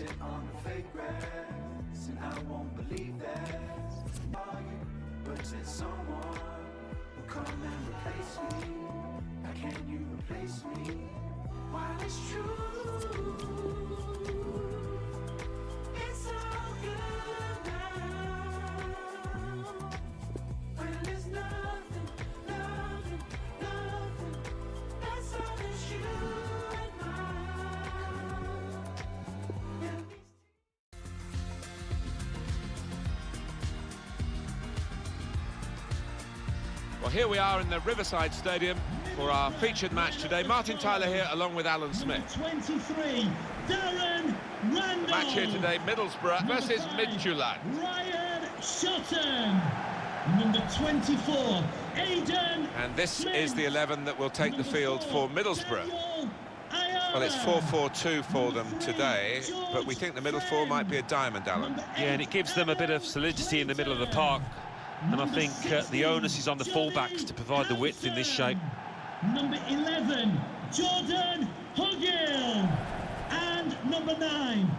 sit on the fake grass, and I won't believe that. But there's someone will come and replace me. How can you replace me? While it's true, it's all good now. When there's nothing, nothing, nothing, that's all that's you and mine. Well, here we are in the Riverside Stadium for our featured match today. Martin Tyler here, along with Alan Smith. 23, Darren Randall. Match here today, Middlesbrough versus Midtjylland. Ryan Shotton. Number 24, Aidan. And this Smith. is the 11 that will take the field for Middlesbrough. Well, it's 4-4-2 for them today, but we think the middle four might be a diamond, Alan. Yeah, and it gives them a bit of solidity in the middle of the park. And I think the onus is on the fullbacks to provide the width in this shape. Number 11, Jordan Hugill. And number 9,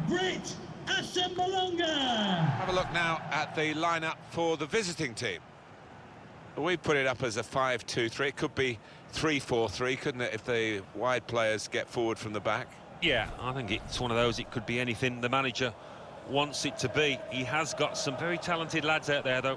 Britt Asamalonga. Have a look now at the lineup for the visiting team. We put it up as a 5-2-3. It could be 3-4-3, couldn't it, if the wide players get forward from the back? Yeah, I think it's one of those. It could be anything the manager wants it to be. He has got some very talented lads out there, though.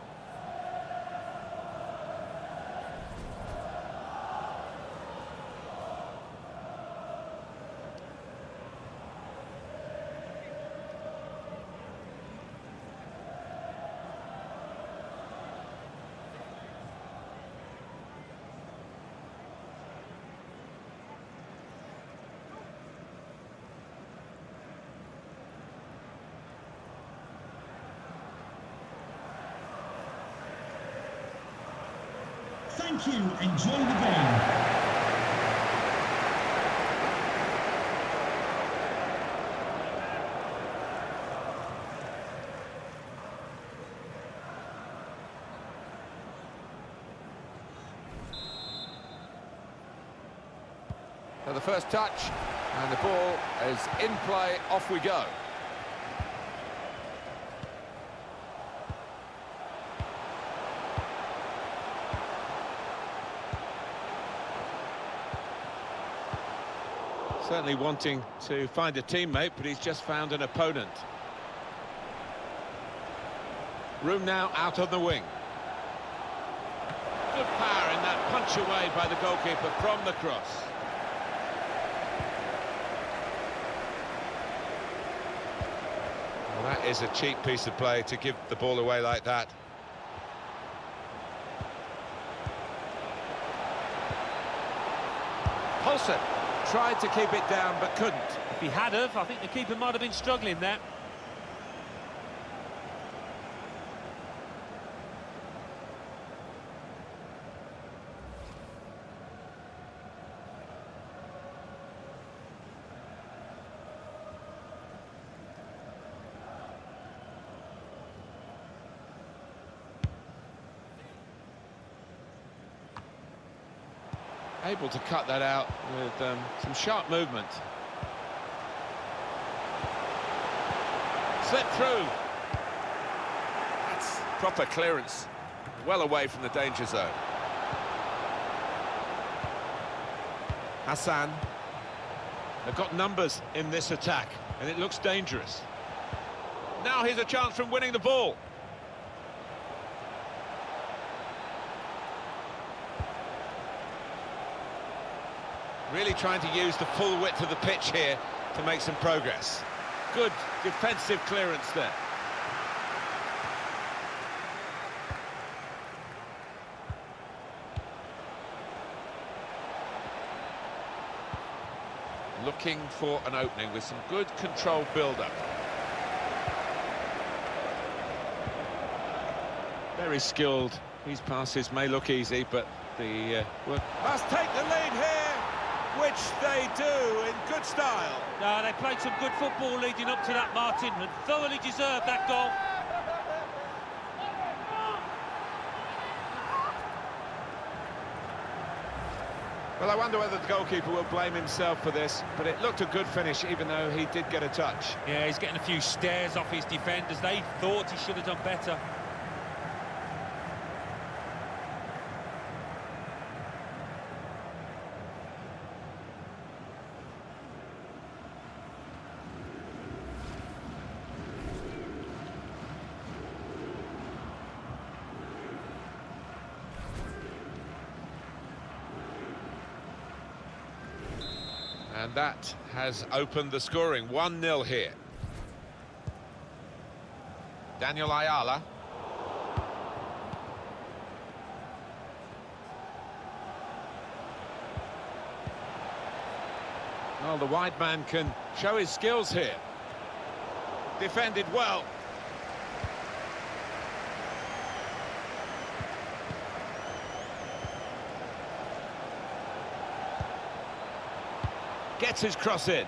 Thank you. Enjoy the game. So the first touch, and the ball is in play, off we go. Certainly wanting to find a teammate, but he's just found an opponent. Room now out on the wing. Good power in that punch away by the goalkeeper from the cross. Well, that is a cheap piece of play to give the ball away like that. Paulson tried to keep it down, but couldn't. If he had have, I think the keeper might have been struggling there. Able to cut that out with some sharp movement. Slip through. That's proper clearance. Well away from the danger zone. Hassan. They've got numbers in this attack, and it looks dangerous. Now here's a chance from winning the ball. Really trying to use the full width of the pitch here to make some progress. Good defensive clearance there. Looking for an opening with some good controlled build-up. Very skilled. These passes may look easy, but the must take the lead here, which they do in good style. No, they played some good football leading up to that, Martin, and thoroughly deserved that goal. Well, I wonder whether the goalkeeper will blame himself for this, but it looked a good finish, even though he did get a touch. Yeah, he's getting a few stares off his defenders. They thought he should have done better. And that has opened the scoring. 1-0 here. Daniel Ayala. Well, the wide man can show his skills here. Defended well. Gets his cross in.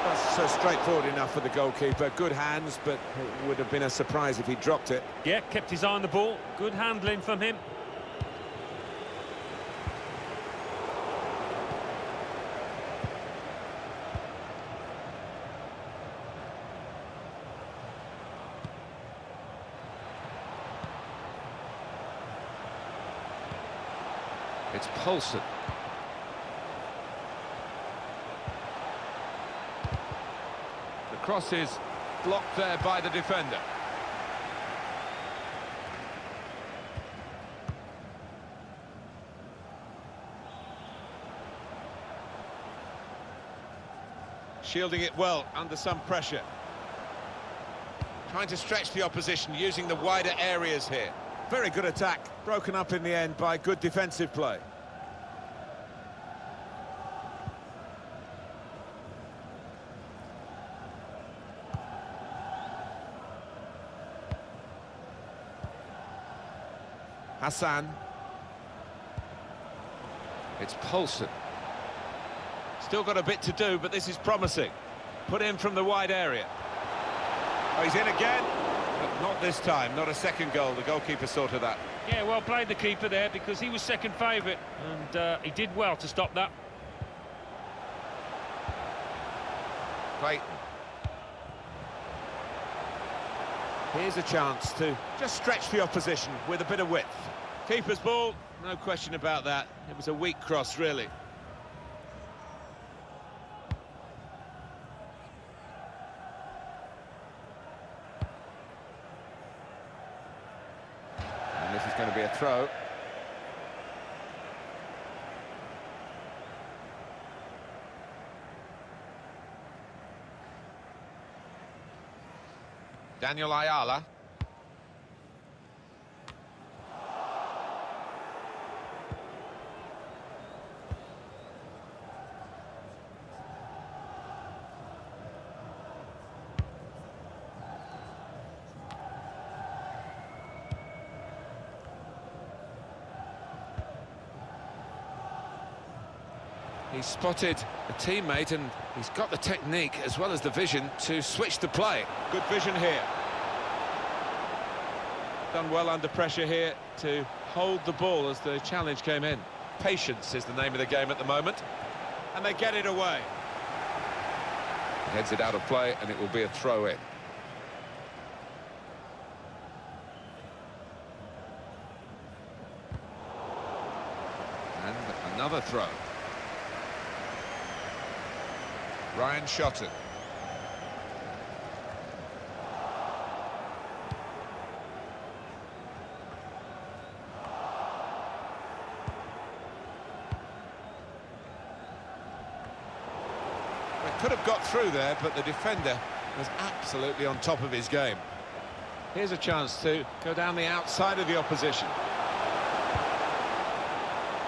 That's straightforward enough for the goalkeeper. Good hands, but it would have been a surprise if he dropped it. Yeah, kept his eye on the ball. Good handling from him. It's Poulsen. The cross is blocked there by the defender. Shielding it well under some pressure. Trying to stretch the opposition, using the wider areas here. Very good attack, broken up in the end by good defensive play. Hassan. It's Poulsen. Still got a bit to do, but this is promising. Put in from the wide area. Oh, he's in again. But not this time, not a second goal. The goalkeeper sorted that. Yeah, well played the keeper there, because he was second favourite, and he did well to stop that. Clayton. Here's a chance to just stretch the opposition with a bit of width. Keeper's ball, no question about that. It was a weak cross, really. And this is going to be a throw. Daniel Ayala. He's spotted a teammate and he's got the technique as well as the vision to switch the play. Good vision here. Done well under pressure here to hold the ball as the challenge came in. Patience is the name of the game at the moment. And they get it away. Heads it out of play and it will be a throw-in. And another throw. Ryan Shotton. Could have got through there, but the defender was absolutely on top of his game. Here's a chance to go down the outside of the opposition.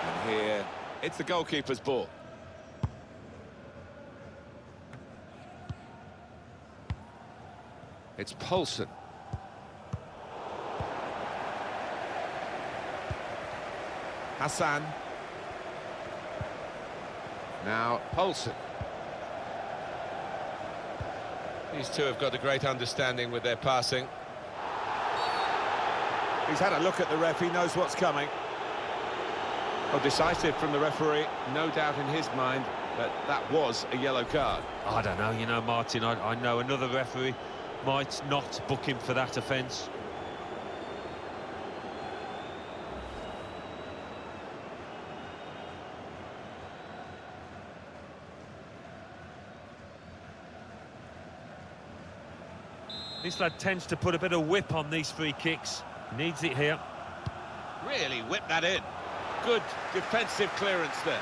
And here, it's the goalkeeper's ball. It's Poulsen. Hassan. Now Poulsen. These two have got a great understanding with their passing. He's had a look at the ref, he knows what's coming. Oh, decisive from the referee. No doubt in his mind that that was a yellow card. I don't know, you know, Martin, I know another referee might not book him for that offence. This lad tends to put a bit of whip on these free kicks. Needs it here. Really whipped that in. Good defensive clearance there.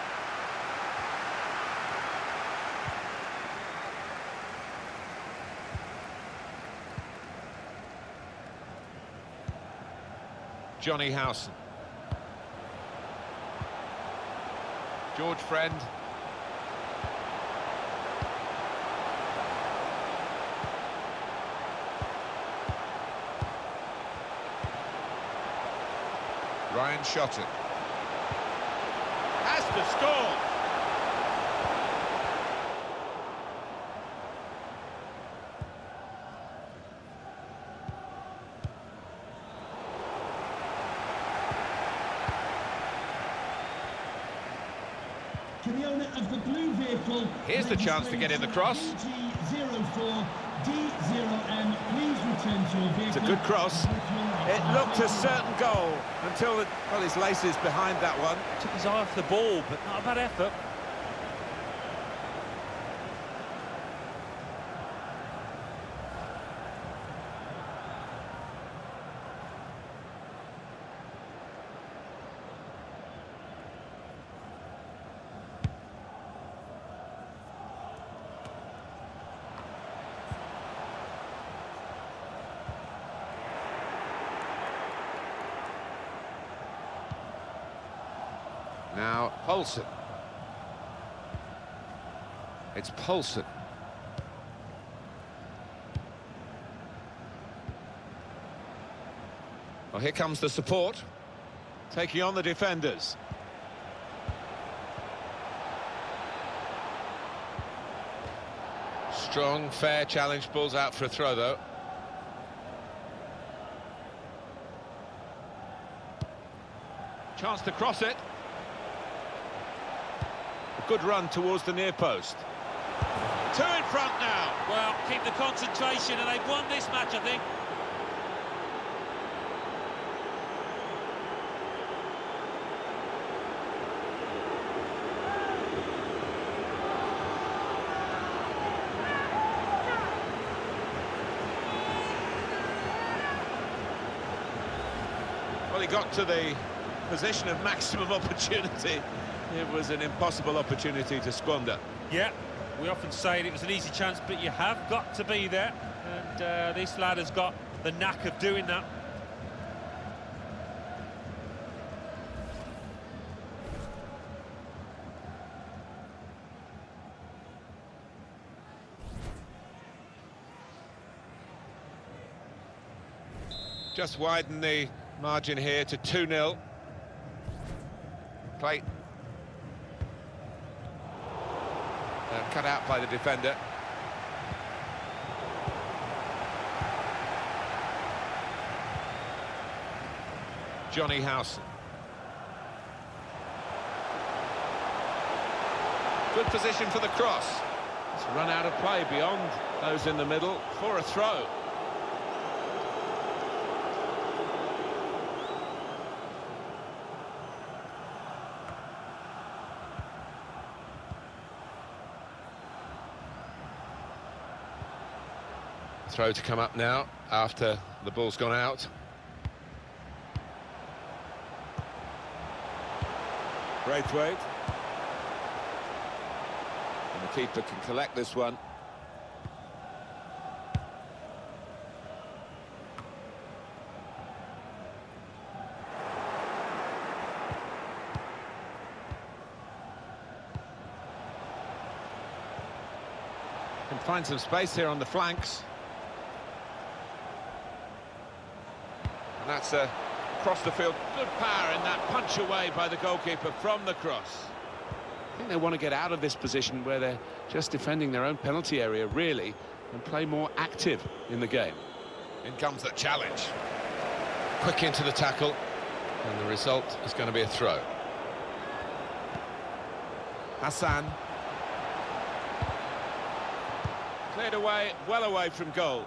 Johnny Howson. George Friend. Ryan shot it. Has to score. To the owner of the blue vehicle, Here's the chance to get in the cross. D04D0M, please return to your vehicle. It's a good cross. It looked a certain goal until, well, his laces behind that one. Took his eye off the ball, but not a bad effort. Now, Poulsen. It's Poulsen. Well, here comes the support. Taking on the defenders. Strong, fair challenge. Ball's out for a throw, though. Chance to cross it. Good run towards the near post. Two in front now. Well, keep the concentration, and they've won this match, I think. Well, he got to the position of maximum opportunity. It was an impossible opportunity to squander. Yeah, we often say it was an easy chance, but you have got to be there. And this lad has got the knack of doing that. Just widen the margin here to 2-0. Play. Cut out by the defender. Johnny Howson. Good position for the cross. It's run out of play beyond those in the middle for a throw. Throw to come up now after the ball's gone out. Braithwaite. And the keeper can collect this one. Can find some space here on the flanks. And that's across the field. Good power in that punch away by the goalkeeper from the cross. I think they want to get out of this position where they're just defending their own penalty area, really, and play more active in the game. In comes the challenge. Quick into the tackle, and the result is going to be a throw. Hassan. Cleared away, well away from goal.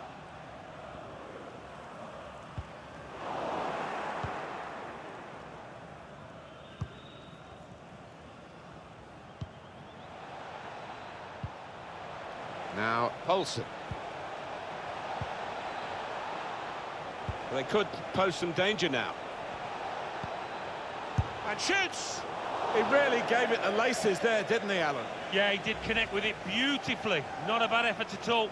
Now, Poulsen. They could pose some danger now. And shoots! He really gave it the laces there, didn't he, Alan? Yeah, he did connect with it beautifully. Not a bad effort at all.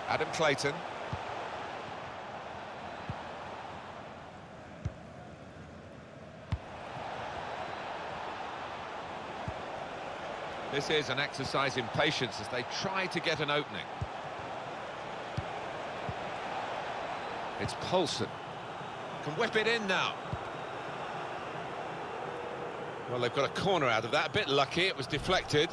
Adam Clayton. This is an exercise in patience as they try to get an opening. It's Poulsen. Can whip it in now. Well, they've got a corner out of that. A bit lucky, it was deflected.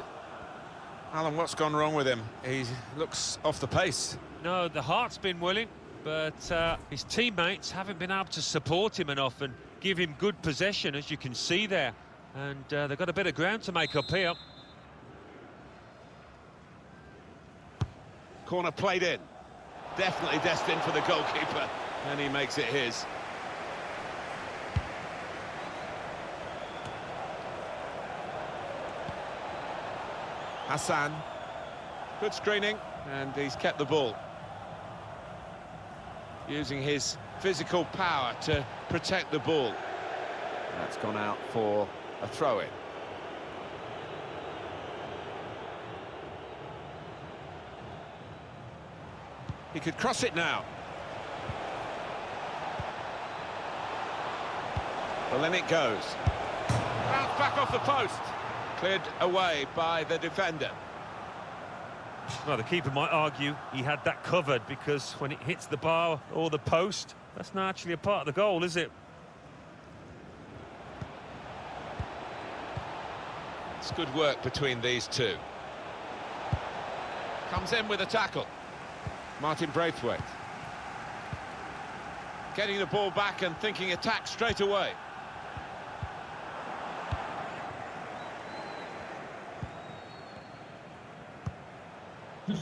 Alan, what's gone wrong with him? He looks off the pace. No, the heart's been willing, but his teammates haven't been able to support him enough and give him good possession, as you can see there. And they've got a bit of ground to make up here. Corner played in. Definitely destined for the goalkeeper, and he makes it his. Hassan. Good screening, and he's kept the ball. Using his physical power to protect the ball. That's gone out for a throw-in. He could cross it now. Well, then it goes. Bounce back off the post. Cleared away by the defender. Well, the keeper might argue he had that covered because when it hits the bar or the post, that's not actually a part of the goal, is it? It's good work between these two. Comes in with a tackle. Martin Braithwaite. Getting the ball back and thinking attack straight away.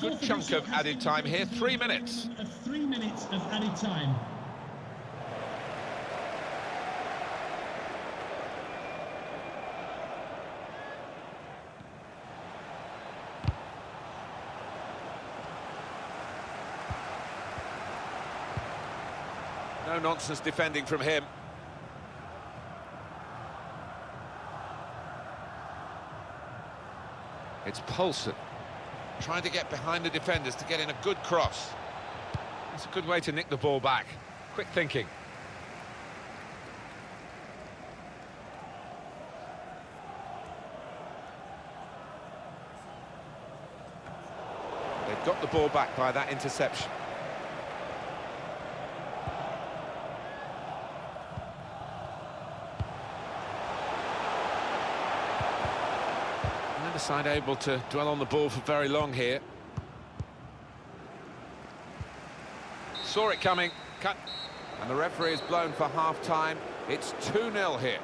Good chunk of added time here, 3 minutes. 3 minutes of added time. No nonsense defending from him. It's Poulsen. Trying to get behind the defenders to get in a good cross. It's a good way to nick the ball back. Quick thinking. They've got the ball back by that interception. Neither side able to dwell on the ball for very long here. Saw it coming, cut, and the referee is blown for half-time. It's 2-0 here.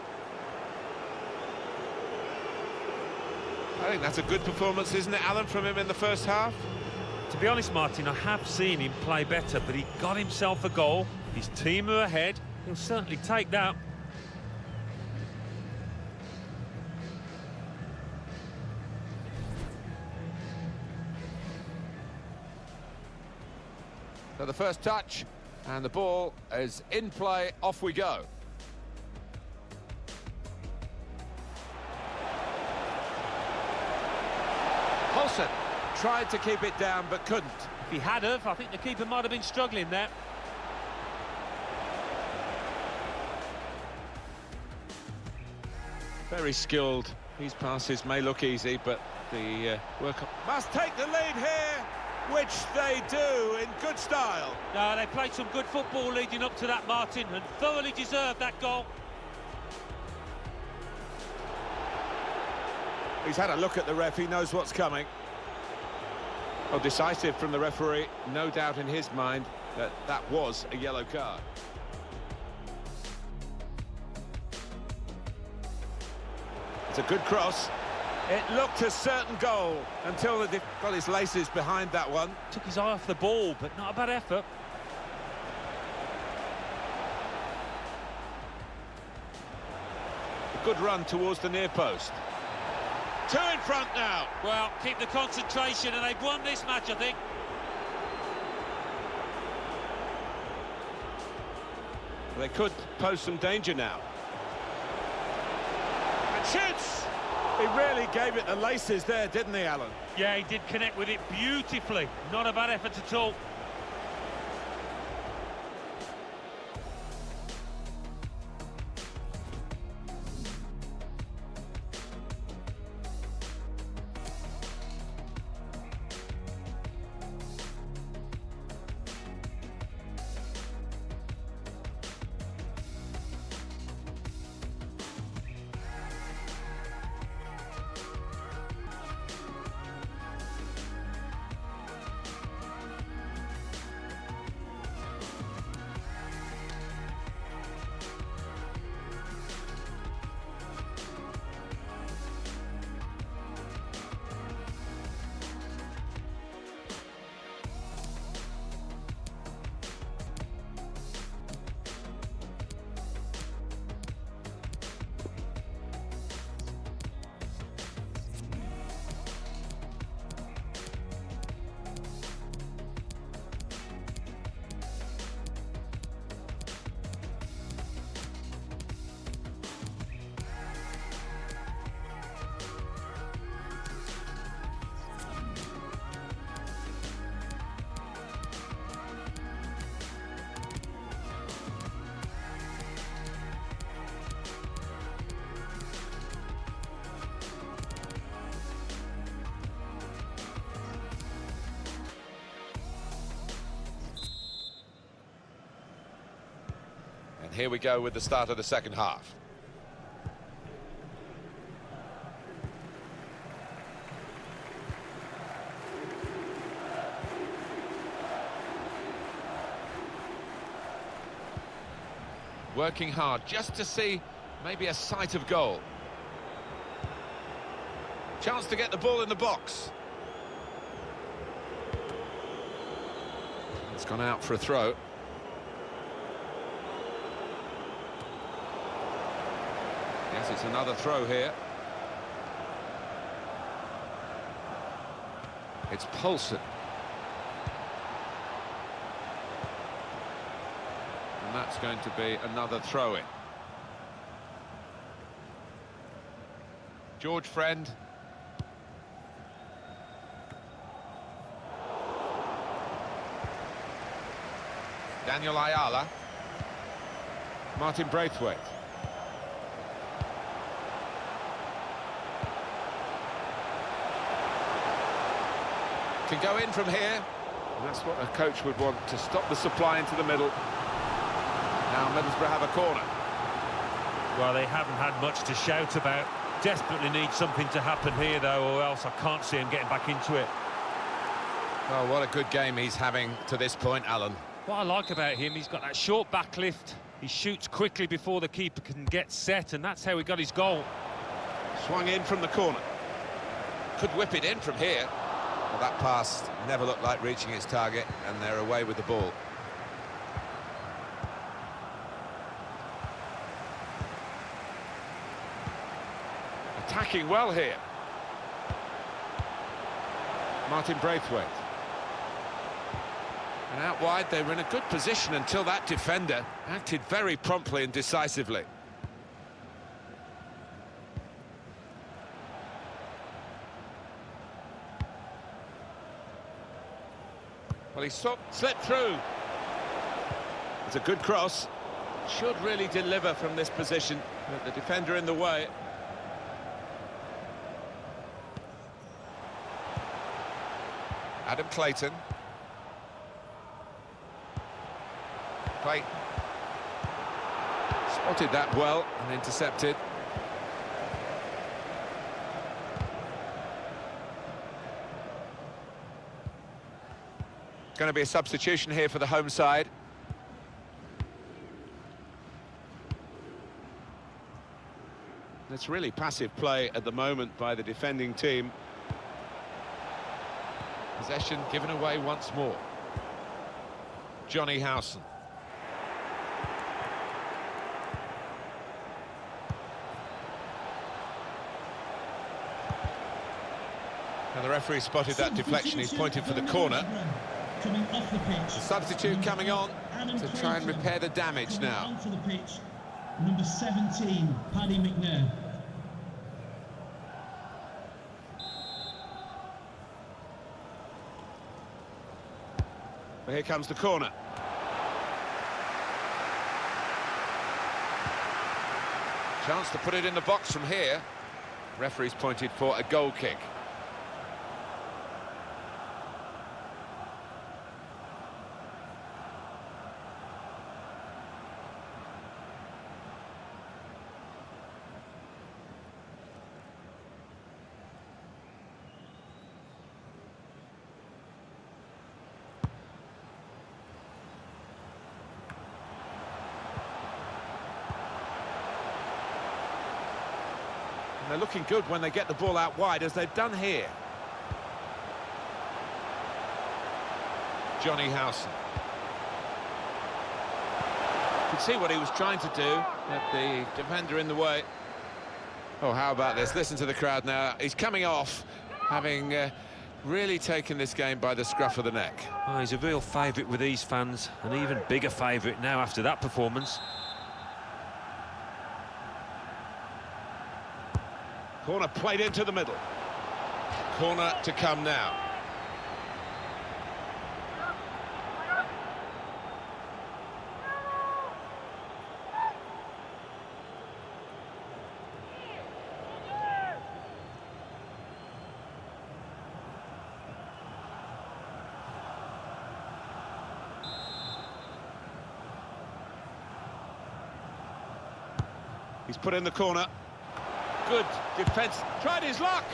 I think that's a good performance, isn't it, Alan, from him in the first half? To be honest, Martin, I have seen him play better, but he got himself a goal. His team are ahead. He'll certainly take that. So the first touch, and the ball is in play, off we go. Poulsen tried to keep it down, but couldn't. If he had have, I think the keeper might have been struggling there. Very skilled. These passes may look easy, but the work must take the lead here. which they do in good style. No, they played some good football leading up to that, Martin, and thoroughly deserved that goal. He's had a look at the ref, he knows what's coming. Well, decisive from the referee, no doubt in his mind that that was a yellow card. It's a good cross. It looked a certain goal until the got his laces behind that one. Took his eye off the ball, but not a bad effort. A good run towards the near post. Two in front now. Well, keep the concentration, and they've won this match, I think. They could pose some danger now. And shoots! He really gave it the laces there, didn't he, Alan? Yeah, he did connect with it beautifully. Not a bad effort at all. Here we go with the start of the second half. Working hard just to see maybe a sight of goal. Chance to get the ball in the box. It's gone out for a throw. Yes, it's another throw here. It's Poulsen. And that's going to be another throw-in. George Friend. Daniel Ayala. Martin Braithwaite. Can go in from here, and that's what a coach would want, to stop the supply into the middle. Now Middlesbrough have a corner. Well, they haven't had much to shout about. Desperately need something to happen here, though, or else I can't see him getting back into it. Oh, what a good game he's having to this point, Alan. What I like about him, he's got that short back lift. He shoots quickly before the keeper can get set, and that's how he got his goal. Swung in from the corner. Could whip it in from here. Well, that pass never looked like reaching its target, and they're away with the ball. Attacking well here. Martin Braithwaite. And out wide, they were in a good position until that defender acted very promptly and decisively. Well, he slipped through. It's a good cross. Should really deliver from this position, but the defender in the way. Adam Clayton. Clayton. Spotted that well and intercepted. Going to be a substitution here for the home side. It's really passive play at the moment by the defending team. Possession given away once more. Johnny Howson. And the referee spotted that deflection. He's pointed for the corner. Coming off the pitch. The substitute coming on to try and repair the damage now. Onto the pitch, number 17, Paddy McNair. Well, here comes the corner. Chance to put it in the box from here. Referee's pointed for a goal kick. And they're looking good when they get the ball out wide, as they've done here. Johnny Howson. You could see what he was trying to do, but the defender in the way. Oh, how about this? Listen to the crowd now. He's coming off, having really taken this game by the scruff of the neck. Oh, he's a real favourite with these fans, an even bigger favourite now after that performance. Corner played into the middle. Corner to come now. He's put in the corner. Good defence, tried his luck.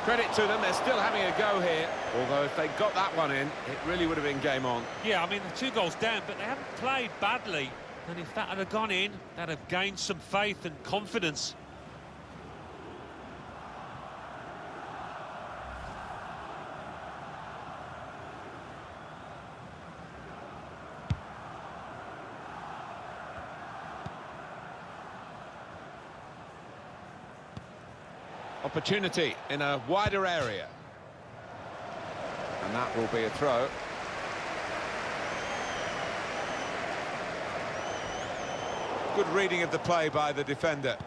Credit to them, they're still having a go here. Although if they got that one in, it really would have been game on. Yeah, I mean, they're 2 goals down, but they haven't played badly. And if that had gone in, they'd have gained some faith and confidence. Opportunity in a wider area. And that will be a throw. Good reading of the play by the defender.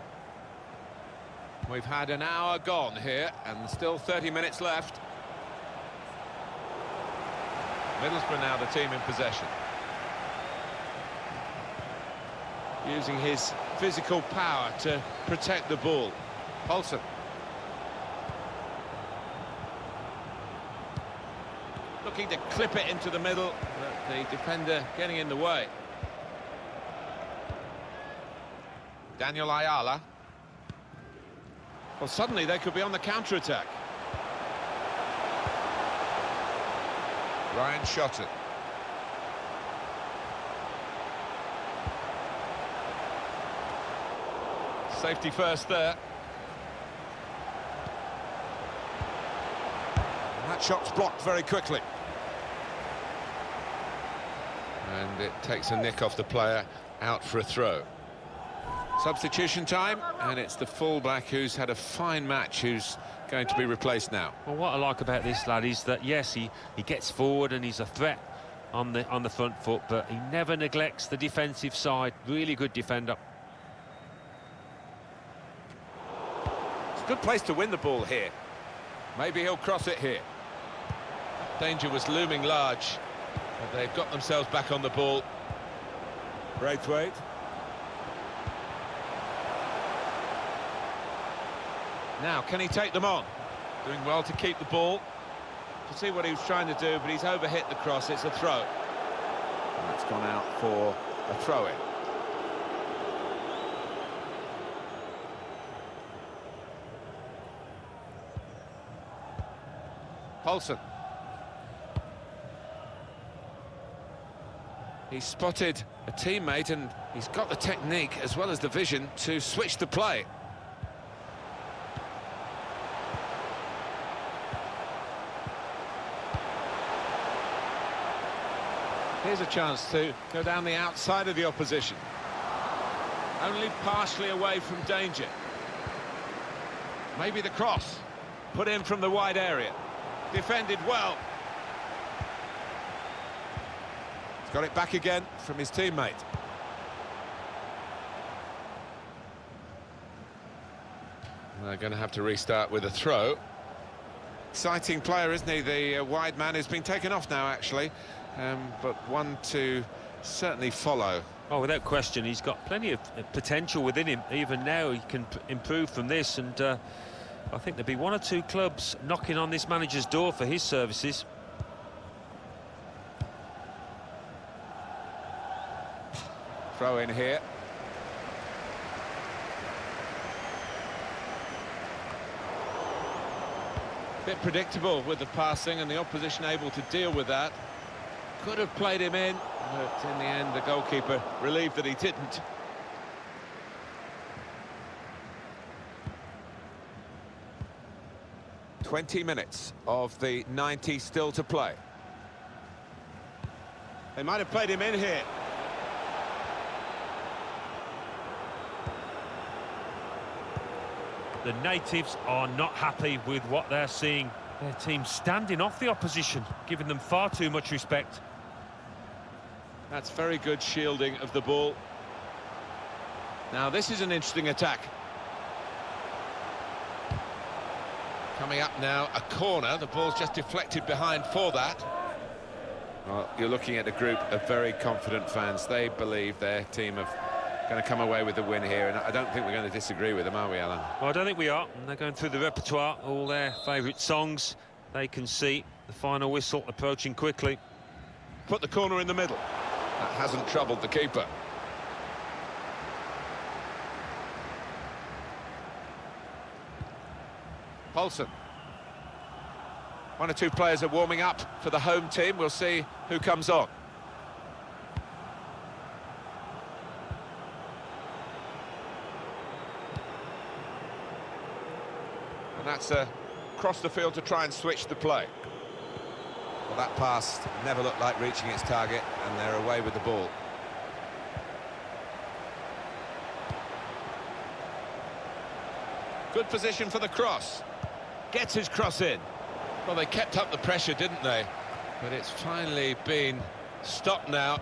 We've had an hour gone here and still 30 minutes left. Middlesbrough now the team in possession. Using his physical power to protect the ball. Olsen. Looking to clip it into the middle, but the defender getting in the way. Daniel Ayala. Well, suddenly they could be on the counter-attack. Ryan shot it. Safety first there. And that shot's blocked very quickly. And it takes a nick off the player, out for a throw. Substitution time, and it's the full-back who's had a fine match who's going to be replaced now. Well, what I like about this lad is that, yes, he gets forward and he's a threat on the front foot, but he never neglects the defensive side. Really good defender. It's a good place to win the ball here. Maybe he'll cross it here. Danger was looming large, but they've got themselves back on the ball. Braithwaite. Now, can he take them on? Doing well to keep the ball. to see what he was trying to do, but he's overhit the cross. It's a throw. And that's gone out for a throw-in. Paulson. He's spotted a teammate and he's got the technique as well as the vision to switch the play. Here's a chance to go down the outside of the opposition. Only partially away from danger. Maybe the cross. Put in from the wide area. Defended well. He's got it back again from his teammate. They're going to have to restart with a throw. Exciting player, isn't he? The wide man has been taken off now, actually. But one to certainly follow. Oh, without question, he's got plenty of potential within him. Even now, he can improve from this, and I think there'll be one or two clubs knocking on this manager's door for his services. Throw in here. Bit predictable with the passing, and the opposition able to deal with that. Could have played him in, but in the end the goalkeeper relieved that he didn't. "20 minutes of the 90 still to play. They might have played him in here. The natives are not happy with what they're seeing. Their team standing off the opposition, giving them far too much respect. That's very good shielding of the ball. Now this is an interesting attack. Coming up now, a corner. The ball's just deflected behind for that. Well, you're looking at a group of very confident fans. They believe their team are going to come away with the win here, and I don't think we're going to disagree with them, are we, Alan? Well, I don't think we are. And they're going through the repertoire, all their favourite songs. They can see the final whistle approaching quickly. Put the corner in the middle. That hasn't troubled the keeper. Paulson. One or two players are warming up for the home team. We'll see who comes on. And that's across the field to try and switch the play. Well, that pass never looked like reaching its target, and they're away with the ball. Good position for the cross. Gets his cross in. Well, they kept up the pressure, didn't they? But it's finally been stopped now.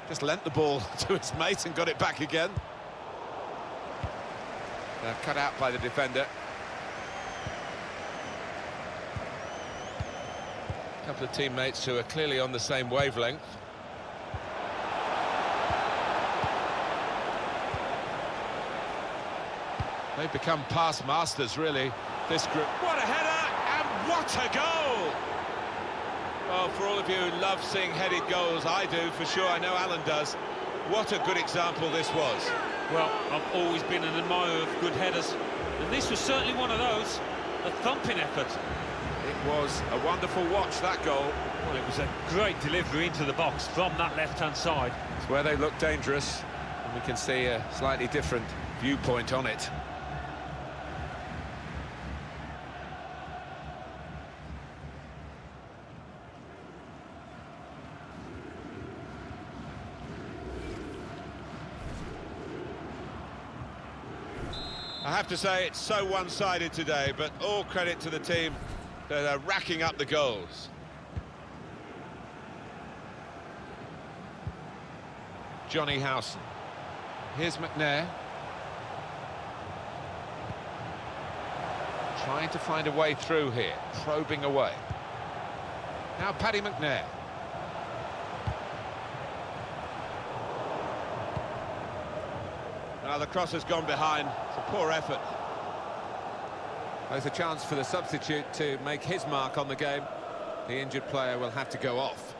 Just lent the ball to his mate and got it back again. Cut out by the defender. A couple of teammates who are clearly on the same wavelength. They've become past masters, really, this group. What a header, and what a goal! Well, for all of you who love seeing headed goals, I do, for sure. I know Alan does. What a good example this was. Well, I've always been an admirer of good headers, and this was certainly one of those. A thumping effort. It was a wonderful watch, that goal. Well, it was a great delivery into the box from that left-hand side. It's where they look dangerous, and we can see a slightly different viewpoint on it. I have to say, it's so one-sided today, but all credit to the team that are racking up the goals. Johnny Howson. Here's McNair. Trying to find a way through here, probing away. Now Paddy McNair. Now the cross has gone behind. It's a poor effort. There's a chance for the substitute to make his mark on the game. The injured player will have to go off.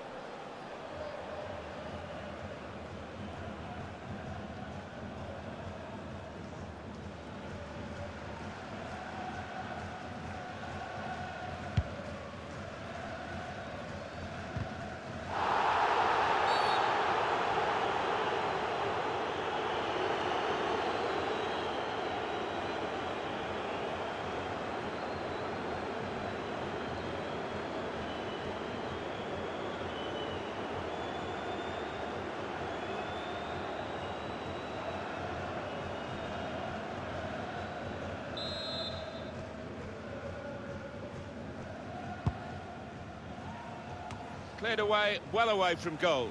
Cleared away, well away from goal.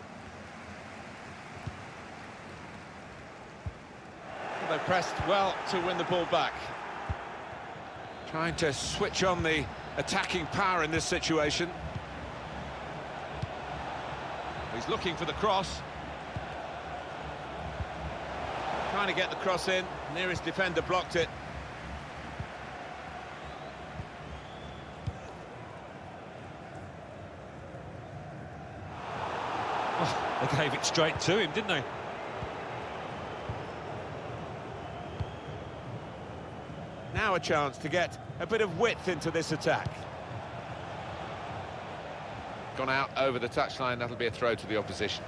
They pressed well to win the ball back. Trying to switch on the attacking power in this situation. He's looking for the cross. Trying to get the cross in. Nearest defender blocked it. They gave it straight to him, didn't they? Now a chance to get a bit of width into this attack. Gone out over the touchline, that'll be a throw to the opposition.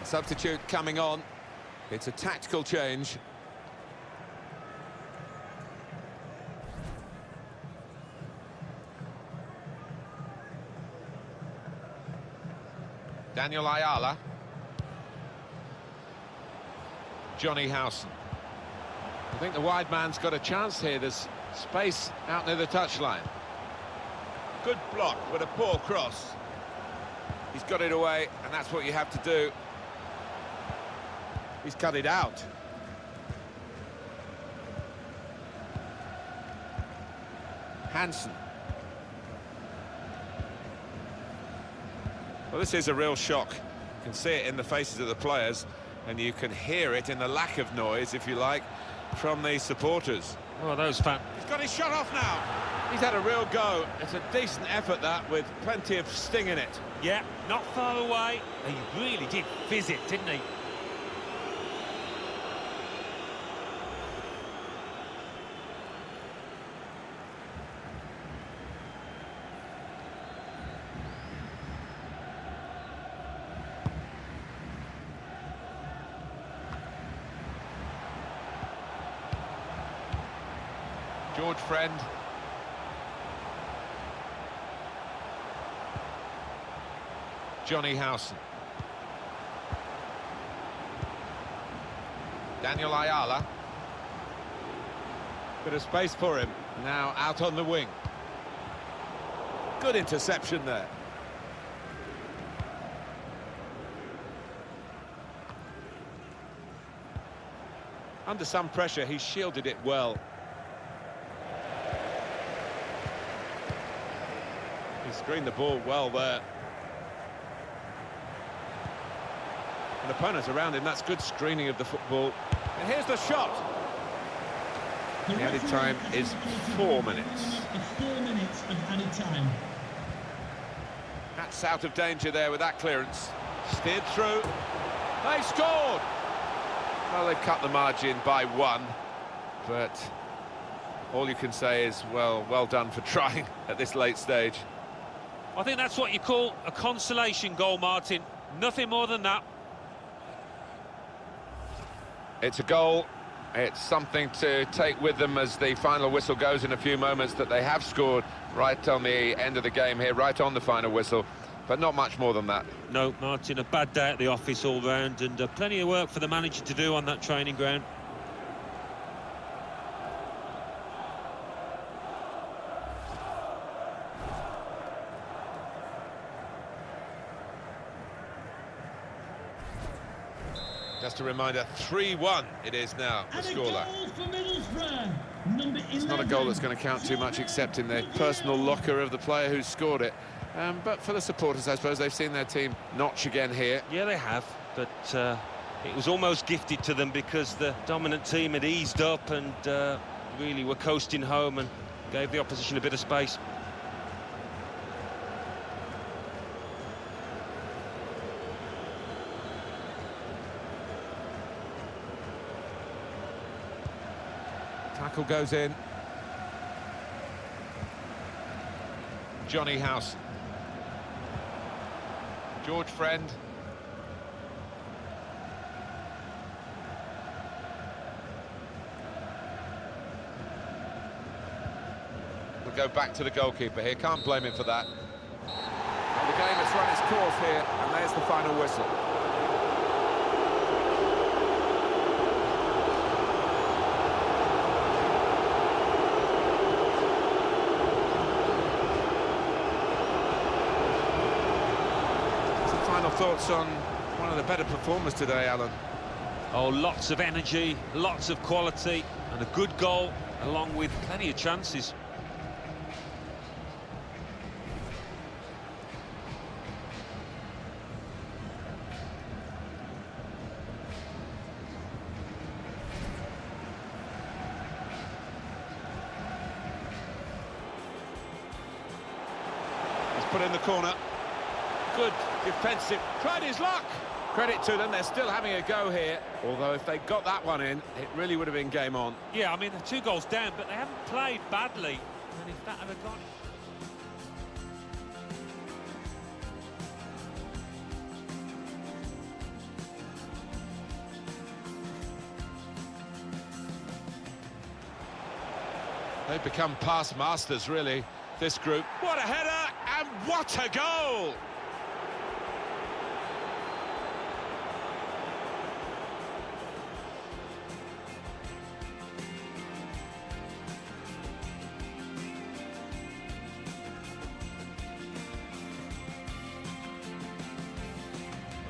A substitute coming on. It's a tactical change. Daniel Ayala. Johnny Howson. I think the wide man's got a chance here. There's space out near the touchline. Good block with a poor cross. He's got it away, and that's what you have to do. He's cut it out. Hansen. Well, this is a real shock. You can see it in the faces of the players, and you can hear it in the lack of noise, if you like, from the supporters. Oh, those fans. He's got his shot off now. He's had a real go. It's a decent effort, that, with plenty of sting in it. Yeah, not far away. He really did fizz it, didn't he? George Friend. Johnny Howson. Daniel Ayala. Bit of space for him. Now out on the wing. Good interception there. Under some pressure, he shielded it well. He screened the ball well there. And opponents around him, that's good screening of the football. And here's the shot. The added time is 4 minutes. 4 minutes of added time. That's out of danger there with that clearance. Steered through. They scored! Well, they've cut the margin by 1. But all you can say is, well done for trying at this late stage. I think that's what you call a consolation goal, Martin. Nothing more than that. It's a goal. It's something to take with them as the final whistle goes in a few moments, that they have scored right on the end of the game here, right on the final whistle, but not much more than that. No, Martin, a bad day at the office all round, and plenty of work for the manager to do on that training ground. Just a reminder, 3-1 it is now, the scoreline. It's not a goal that's going to count too much, except in the personal locker of the player who scored it. But for the supporters, I suppose, they've seen their team notch again here. Yeah, they have, but it was almost gifted to them because the dominant team had eased up and really were coasting home and gave the opposition a bit of space. Tackle goes in. Johnny House. George Friend. We'll go back to the goalkeeper here, can't blame him for that. Well, the game has run its course here, and there's the final whistle. Some final thoughts on one of the better performers today, Alan? Oh, lots of energy, lots of quality, and a good goal, along with plenty of chances. Put in the corner. Good defensive. Tried his luck. Credit to them, they're still having a go here. Although if they got that one in, it really would have been game on. Yeah, I mean, they're 2 goals down, but they haven't played badly. And if that had gone... They've become past masters, really, this group. What a header, and what a goal!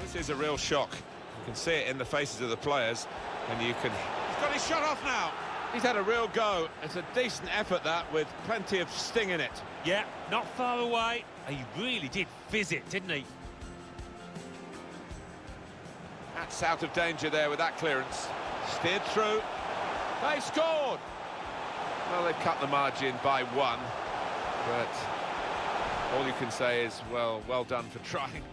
This is a real shock. You can see it in the faces of the players, and you can... He's got his shot off now! He's had a real go. It's a decent effort, that, with plenty of sting in it. Yeah, not far away. He really did fizz it, didn't he? That's out of danger there with that clearance. Steered through. They scored! Well, they've cut the margin by 1. But all you can say is, well done for trying.